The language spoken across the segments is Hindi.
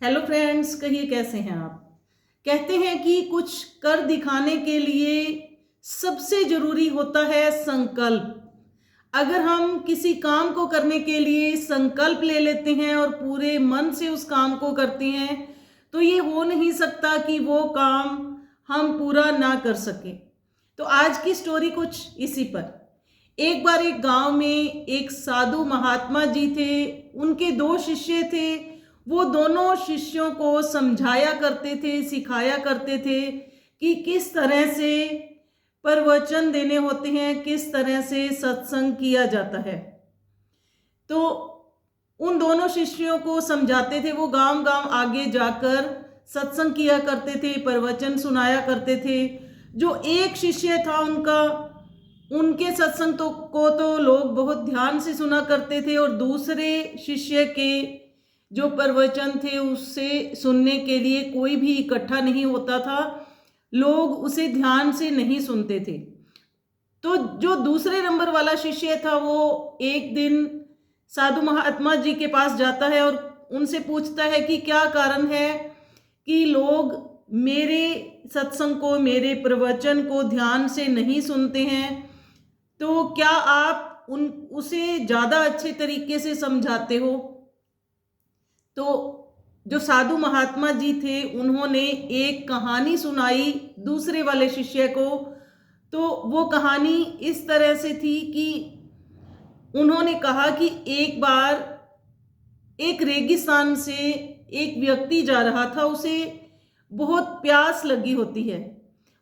हेलो फ्रेंड्स, कहिए कैसे हैं आप। कहते हैं कि कुछ कर दिखाने के लिए सबसे जरूरी होता है संकल्प। अगर हम किसी काम को करने के लिए संकल्प ले लेते हैं और पूरे मन से उस काम को करते हैं तो ये हो नहीं सकता कि वो काम हम पूरा ना कर सके। तो आज की स्टोरी कुछ इसी पर। एक बार एक गांव में एक साधु महात्मा जी थे। उनके दो शिष्य थे। वो दोनों शिष्यों को समझाया करते थे, सिखाया करते थे कि किस तरह से प्रवचन देने होते हैं, किस तरह से सत्संग किया जाता है। तो उन दोनों शिष्यों को समझाते थे। वो गांव गांव आगे जाकर सत्संग किया करते थे, प्रवचन सुनाया करते थे। जो एक शिष्य था उनका, उनके सत्संग को तो लोग बहुत ध्यान से सुना करते थे और दूसरे शिष्य के जो प्रवचन थे उससे सुनने के लिए कोई भी इकट्ठा नहीं होता था। लोग उसे ध्यान से नहीं सुनते थे। तो जो दूसरे नंबर वाला शिष्य था वो एक दिन साधु महात्मा जी के पास जाता है और उनसे पूछता है कि क्या कारण है कि लोग मेरे सत्संग को, मेरे प्रवचन को ध्यान से नहीं सुनते हैं। तो क्या आप उसे ज़्यादा अच्छे तरीके से समझाते हो। तो जो साधु महात्मा जी थे उन्होंने एक कहानी सुनाई दूसरे वाले शिष्य को। तो वो कहानी इस तरह से थी कि उन्होंने कहा कि एक बार एक रेगिस्तान से एक व्यक्ति जा रहा था। उसे बहुत प्यास लगी होती है।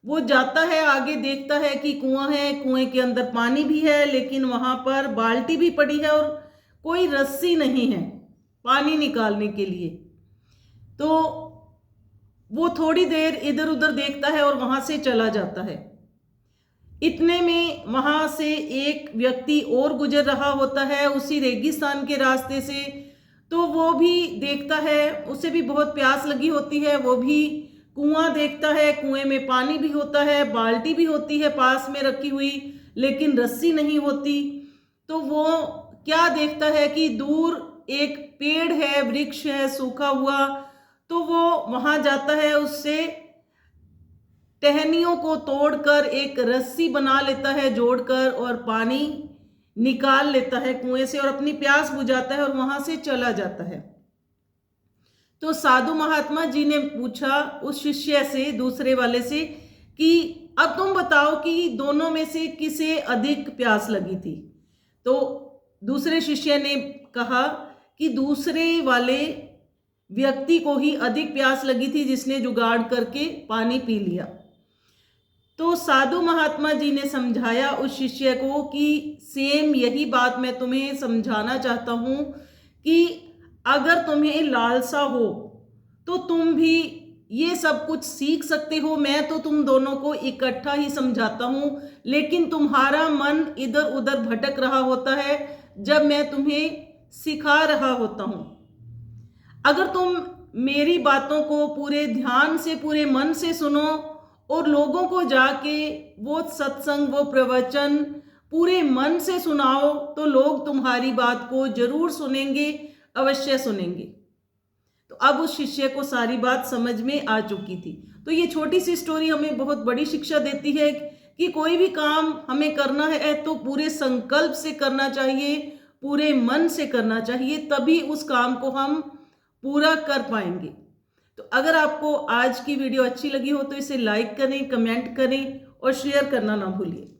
वो जाता है, आगे देखता है कि कुआं है, कुएं के अंदर पानी भी है, लेकिन वहां पर बाल्टी भी पड़ी है और कोई रस्सी नहीं है पानी निकालने के लिए। तो वो थोड़ी देर इधर उधर देखता है और वहां से चला जाता है। इतने में वहां से एक व्यक्ति और गुजर रहा होता है उसी रेगिस्तान के रास्ते से। तो वो भी देखता है, उसे भी बहुत प्यास लगी होती है। वो भी कुआं देखता है, कुएं में पानी भी होता है, बाल्टी भी होती है पास में रखी हुई, लेकिन रस्सी नहीं होती। तो वो क्या देखता है कि दूर एक पेड़ है, वृक्ष है सूखा हुआ। तो वो वहां जाता है, उससे टहनियों को तोड़कर एक रस्सी बना लेता है जोड़कर, और पानी निकाल लेता है कुएं से और अपनी प्यास बुझाता है और वहां से चला जाता है। तो साधु महात्मा जी ने पूछा उस शिष्य से, दूसरे वाले से, कि अब तुम बताओ कि दोनों में से किसे अधिक प्यास लगी थी। तो दूसरे शिष्य ने कहा कि दूसरे वाले व्यक्ति को ही अधिक प्यास लगी थी, जिसने जुगाड़ करके पानी पी लिया। तो साधु महात्मा जी ने समझाया उस शिष्य को कि सेम यही बात मैं तुम्हें समझाना चाहता हूं कि अगर तुम्हें लालसा हो तो तुम भी ये सब कुछ सीख सकते हो। मैं तो तुम दोनों को इकट्ठा ही समझाता हूं, लेकिन तुम्हारा मन इधर उधर भटक रहा होता है जब मैं तुम्हें सिखा रहा होता हूं। अगर तुम मेरी बातों को पूरे ध्यान से, पूरे मन से सुनो और लोगों को जाके वो सत्संग, वो प्रवचन पूरे मन से सुनाओ, तो लोग तुम्हारी बात को जरूर सुनेंगे, अवश्य सुनेंगे। तो अब उस शिष्य को सारी बात समझ में आ चुकी थी। तो ये छोटी सी स्टोरी हमें बहुत बड़ी शिक्षा देती है कि कोई भी काम हमें करना है तो पूरे संकल्प से करना चाहिए, पूरे मन से करना चाहिए, तभी उस काम को हम पूरा कर पाएंगे। तो अगर आपको आज की वीडियो अच्छी लगी हो तो इसे लाइक करें, कमेंट करें और शेयर करना ना भूलिए।